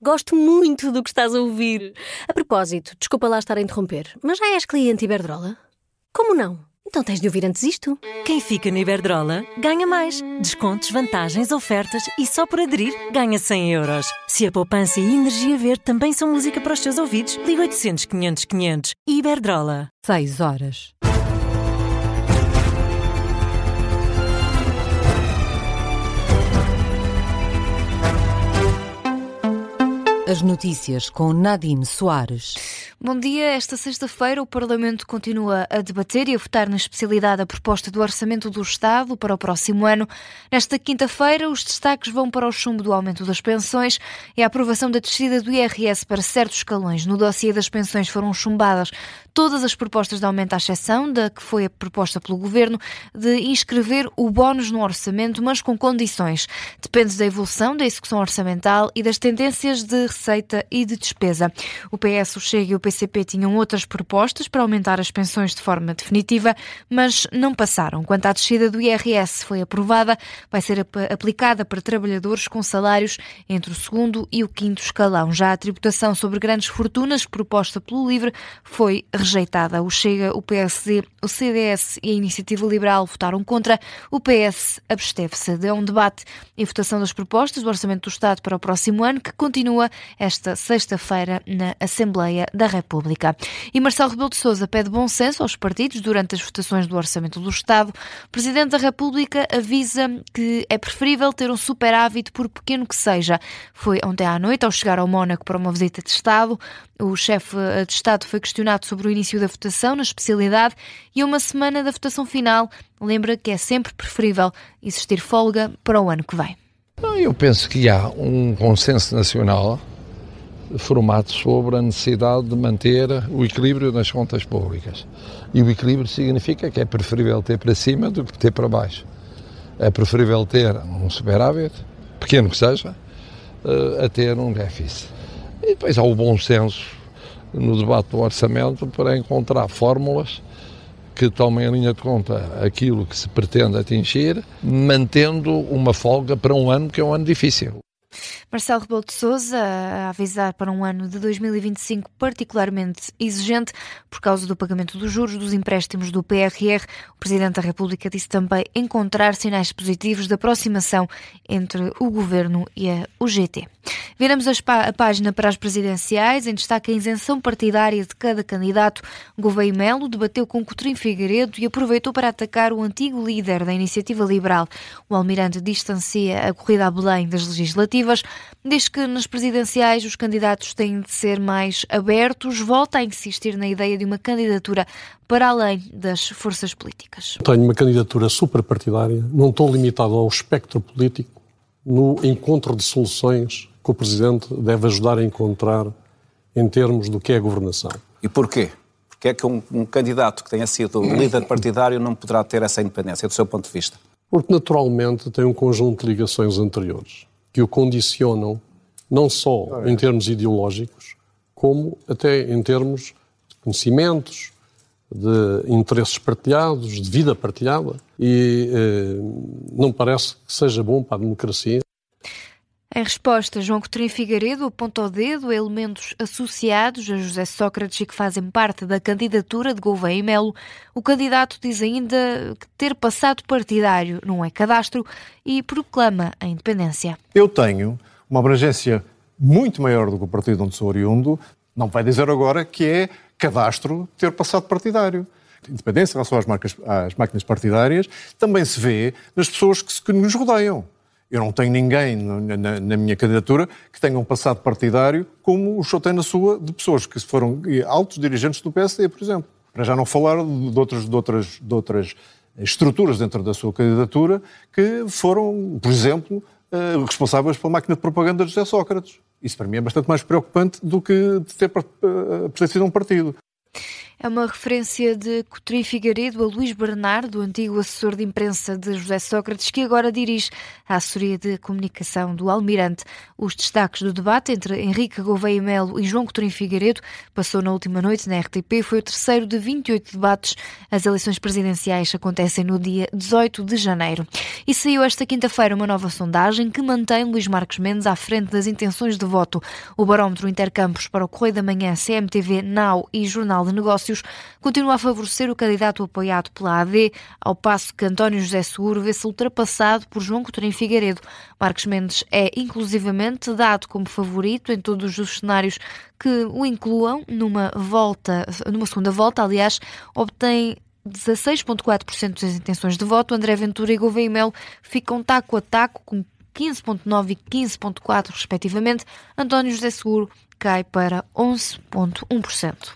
Gosto muito do que estás a ouvir. A propósito, desculpa lá estar a interromper, mas já és cliente Iberdrola? Como não? Então tens de ouvir antes isto. Quem fica na Iberdrola ganha mais. Descontos, vantagens, ofertas e só por aderir ganha 100 euros. Se a poupança e a energia verde também são música para os teus ouvidos, liga 800 500 500. Iberdrola. 6 horas. As notícias com Nadine Soares. Bom dia. Esta sexta-feira o Parlamento continua a debater e a votar na especialidade a proposta do Orçamento do Estado para o próximo ano. Nesta quinta-feira os destaques vão para o chumbo do aumento das pensões e a aprovação da descida do IRS para certos escalões. No dossiê das pensões foram chumbadas todas as propostas de aumento, à exceção da que foi proposta pelo Governo de inscrever o bónus no orçamento, mas com condições. Depende da evolução da execução orçamental e das tendências de receita e de despesa. O PS, o Chega e o PCP tinham outras propostas para aumentar as pensões de forma definitiva, mas não passaram. Quanto à descida do IRS, foi aprovada, vai ser aplicada para trabalhadores com salários entre o segundo e o quinto escalão. Já a tributação sobre grandes fortunas, proposta pelo LIVRE, foi rejeitada. O Chega, o PSD, o CDS e a Iniciativa Liberal votaram contra. O PS absteve-se. Deu um debate e votação das propostas do Orçamento do Estado para o próximo ano, que continua esta sexta-feira na Assembleia da República. E Marcelo Rebelo de Sousa pede bom senso aos partidos durante as votações do Orçamento do Estado. O Presidente da República avisa que é preferível ter um superávit, por pequeno que seja. Foi ontem à noite, ao chegar ao Mónaco para uma visita de Estado. O chefe de Estado foi questionado sobre o início da votação na especialidade e a uma semana da votação final lembra que é sempre preferível existir folga para o ano que vem. Eu penso que há um consenso nacional formado sobre a necessidade de manter o equilíbrio das contas públicas. E o equilíbrio significa que é preferível ter para cima do que ter para baixo. É preferível ter um superávit, pequeno que seja, a ter um déficit. E depois há o bom senso no debate do orçamento para encontrar fórmulas que tomem em linha de conta aquilo que se pretende atingir, mantendo uma folga para um ano que é um ano difícil. Marcelo Rebelo de Sousa a avisar para um ano de 2025 particularmente exigente por causa do pagamento dos juros dos empréstimos do PRR. O Presidente da República disse também encontrar sinais positivos de aproximação entre o Governo e a UGT. Viramos a página para as presidenciais. Em destaque a isenção partidária de cada candidato. Gouveia Melo debateu com Coutinho Figueiredo e aproveitou para atacar o antigo líder da Iniciativa Liberal. O almirante distancia a corrida a Belém das legislativas. Diz que nas presidenciais os candidatos têm de ser mais abertos. Volta a insistir na ideia de uma candidatura para além das forças políticas. Tenho uma candidatura superpartidária, não estou limitado ao espectro político, no encontro de soluções que o Presidente deve ajudar a encontrar em termos do que é a governação. E porquê? Porque é que um candidato que tenha sido líder partidário não poderá ter essa independência, do seu ponto de vista? Porque, naturalmente, tem um conjunto de ligações anteriores que o condicionam não só em termos ideológicos, como até em termos de conhecimentos, de interesses partilhados, de vida partilhada, e não parece que seja bom para a democracia. Em resposta, João Coutinho Figueiredo aponta o dedo a elementos associados a José Sócrates e que fazem parte da candidatura de Gouveia Melo. O candidato diz ainda que ter passado partidário não é cadastro e proclama a independência. Eu tenho uma abrangência muito maior do que o partido onde sou oriundo. Não vai dizer agora que é cadastro ter passado partidário. Independência em relação às máquinas partidárias também se vê nas pessoas que nos rodeiam. Eu não tenho ninguém na minha candidatura que tenha um passado partidário como o senhor tem na sua, de pessoas que foram altos dirigentes do PSD, por exemplo. Para já não falar de outras estruturas dentro da sua candidatura que foram, por exemplo, responsáveis pela máquina de propaganda de José Sócrates. Isso para mim é bastante mais preocupante do que de ter pertencido a um partido. É uma referência de Coutinho Figueiredo a Luís Bernardo, antigo assessor de imprensa de José Sócrates, que agora dirige a assessoria de comunicação do Almirante. Os destaques do debate entre Henrique Gouveia Melo e João Coutinho Figueiredo passou na última noite na RTP. Foi o terceiro de 28 debates. As eleições presidenciais acontecem no dia 18 de janeiro. E saiu esta quinta-feira uma nova sondagem que mantém Luís Marques Mendes à frente das intenções de voto. O barómetro Intercampos para o Correio da Manhã, CMTV, Now e Jornal de Negócios continua a favorecer o candidato apoiado pela AD, ao passo que António José Seguro vê-se ultrapassado por João Coutinho Figueiredo. Marques Mendes é inclusivamente dado como favorito em todos os cenários que o incluam. Numa segunda volta, aliás, obtém 16,4% das intenções de voto. André Ventura e Gouveia Melo ficam taco a taco com 15,9% e 15,4% respectivamente. António José Seguro cai para 11,1%.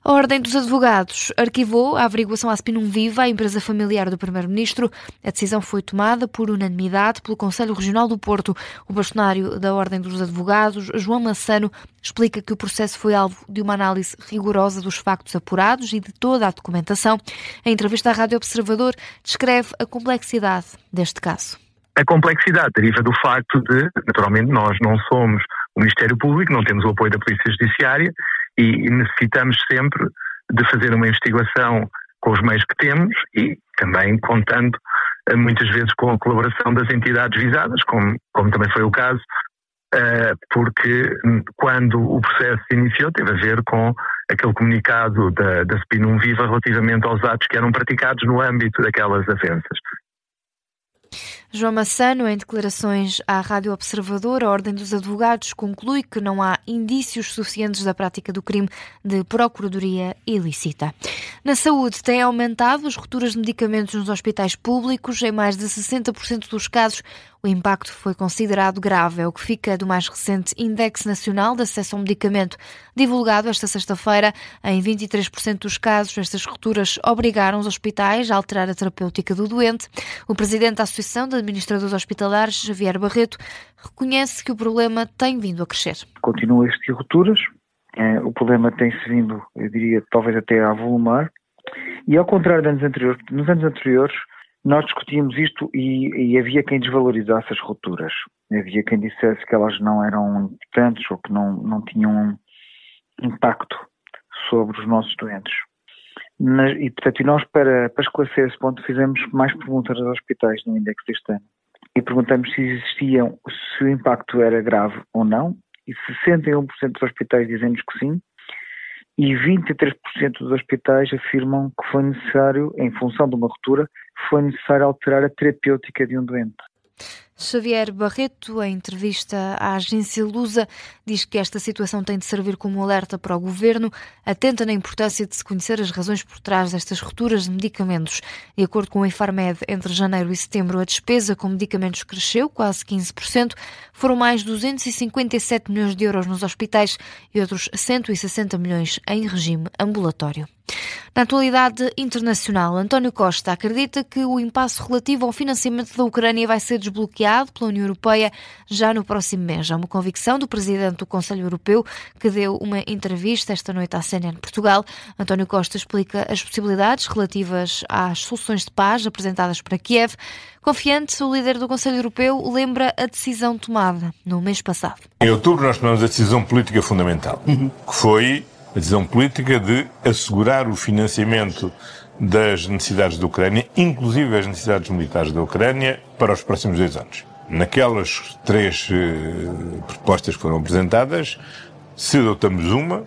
A Ordem dos Advogados arquivou a averiguação à Spinum Viva, a empresa familiar do Primeiro-Ministro. A decisão foi tomada por unanimidade pelo Conselho Regional do Porto. O bastonário da Ordem dos Advogados, João Massano, explica que o processo foi alvo de uma análise rigorosa dos factos apurados e de toda a documentação. Em entrevista à Rádio Observador, descreve a complexidade deste caso. A complexidade deriva do facto de, naturalmente, nós não somos o Ministério Público, não temos o apoio da Polícia Judiciária e necessitamos sempre de fazer uma investigação com os meios que temos e também contando muitas vezes com a colaboração das entidades visadas, como também foi o caso, porque quando o processo se iniciou teve a ver com aquele comunicado da Spinum Viva relativamente aos atos que eram praticados no âmbito daquelas ofensas. João Massano, em declarações à Rádio Observador, a Ordem dos Advogados conclui que não há indícios suficientes da prática do crime de procuradoria ilícita. Na saúde, têm aumentado as rupturas de medicamentos nos hospitais públicos. Em mais de 60% dos casos, o impacto foi considerado grave. É o que fica do mais recente Índice Nacional de Acesso ao Medicamento, divulgado esta sexta-feira. Em 23% dos casos, estas rupturas obrigaram os hospitais a alterar a terapêutica do doente. O presidente da Associação de Administradores Hospitalares, Xavier Barreto, reconhece que o problema tem vindo a crescer. Continua a existir rupturas. O problema tem-se vindo, eu diria, talvez até a avolumar. E ao contrário de anos anteriores, nos anos anteriores, nós discutíamos isto e havia quem desvalorizasse as rupturas. Havia quem dissesse que elas não eram importantes ou que não tinham impacto sobre os nossos doentes. E, portanto, nós, para esclarecer esse ponto, fizemos mais perguntas aos hospitais no Index deste ano. E perguntamos se o impacto era grave ou não, e 61% dos hospitais dizem-nos que sim, e 23% dos hospitais afirmam que foi necessário, em função de uma ruptura, foi necessário alterar a terapêutica de um doente. Xavier Barreto, em entrevista à agência Lusa, diz que esta situação tem de servir como alerta para o Governo, atenta na importância de se conhecer as razões por trás destas rupturas de medicamentos. De acordo com o Infarmed, entre janeiro e setembro, a despesa com medicamentos cresceu quase 15%, foram mais 257 milhões de euros nos hospitais e outros 160 milhões em regime ambulatório. Na atualidade internacional, António Costa acredita que o impasse relativo ao financiamento da Ucrânia vai ser desbloqueado pela União Europeia já no próximo mês. É uma convicção do presidente do Conselho Europeu, que deu uma entrevista esta noite à CNN Portugal. António Costa explica as possibilidades relativas às soluções de paz apresentadas para Kiev. Confiante, o líder do Conselho Europeu lembra a decisão tomada no mês passado. Em outubro nós tomamos a decisão política fundamental, que foi a decisão política de assegurar o financiamento das necessidades da Ucrânia, inclusive as necessidades militares da Ucrânia, para os próximos 2 anos. Naquelas 3 propostas que foram apresentadas, se adotamos uma,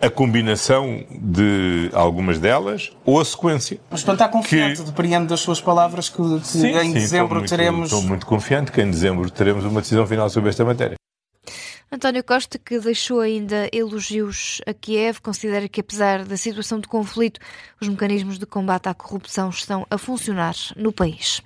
a combinação de algumas delas ou a sequência. Mas portanto está confiante, depreendo das suas palavras, que em dezembro teremos... Estou muito confiante que em dezembro teremos uma decisão final sobre esta matéria. António Costa, que deixou ainda elogios a Kiev, considera que, apesar da situação de conflito, os mecanismos de combate à corrupção estão a funcionar no país.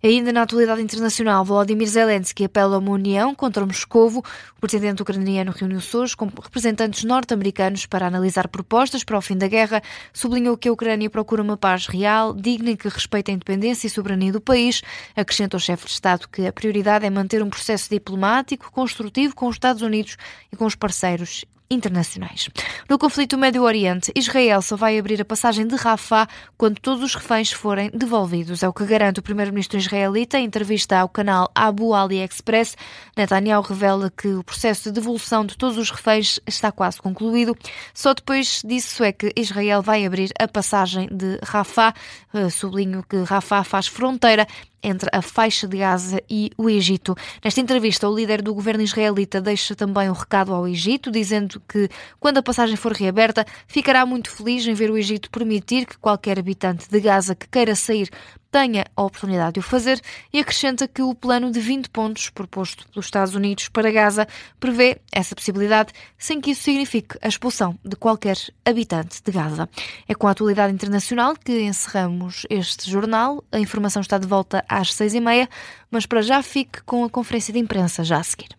Ainda na atualidade internacional, Volodymyr Zelensky apela a uma união contra Moscovo. O presidente ucraniano reuniu-se hoje com representantes norte-americanos para analisar propostas para o fim da guerra. Sublinhou que a Ucrânia procura uma paz real, digna e que respeite a independência e soberania do país. Acrescentou o chefe de Estado que a prioridade é manter um processo diplomático construtivo com os Estados Unidos e com os parceiros internacionais. No conflito do Médio Oriente, Israel só vai abrir a passagem de Rafah quando todos os reféns forem devolvidos. É o que garante o primeiro-ministro israelita em entrevista ao canal Abu Ali Express. Netanyahu revela que o processo de devolução de todos os reféns está quase concluído. Só depois disso é que Israel vai abrir a passagem de Rafah. Sublinho que Rafah faz fronteira entre a faixa de Gaza e o Egito. Nesta entrevista, o líder do governo israelita deixa também um recado ao Egito, dizendo que, quando a passagem for reaberta, ficará muito feliz em ver o Egito permitir que qualquer habitante de Gaza que queira sair tenha a oportunidade de o fazer, e acrescenta que o plano de 20 pontos proposto pelos Estados Unidos para Gaza prevê essa possibilidade, sem que isso signifique a expulsão de qualquer habitante de Gaza. É com a atualidade internacional que encerramos este jornal. A informação está de volta às 6h30, mas para já fique com a conferência de imprensa já a seguir.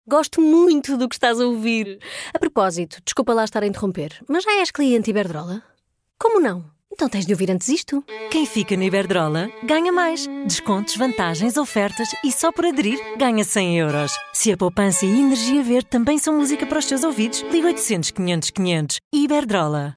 Gosto muito do que estás a ouvir. A propósito, desculpa lá estar a interromper, mas já és cliente Iberdrola? Como não? Então tens de ouvir antes isto. Quem fica na Iberdrola ganha mais. Descontos, vantagens, ofertas e só por aderir ganha 100 euros. Se a poupança e a energia verde também são música para os teus ouvidos, liga 800 500 500. Iberdrola.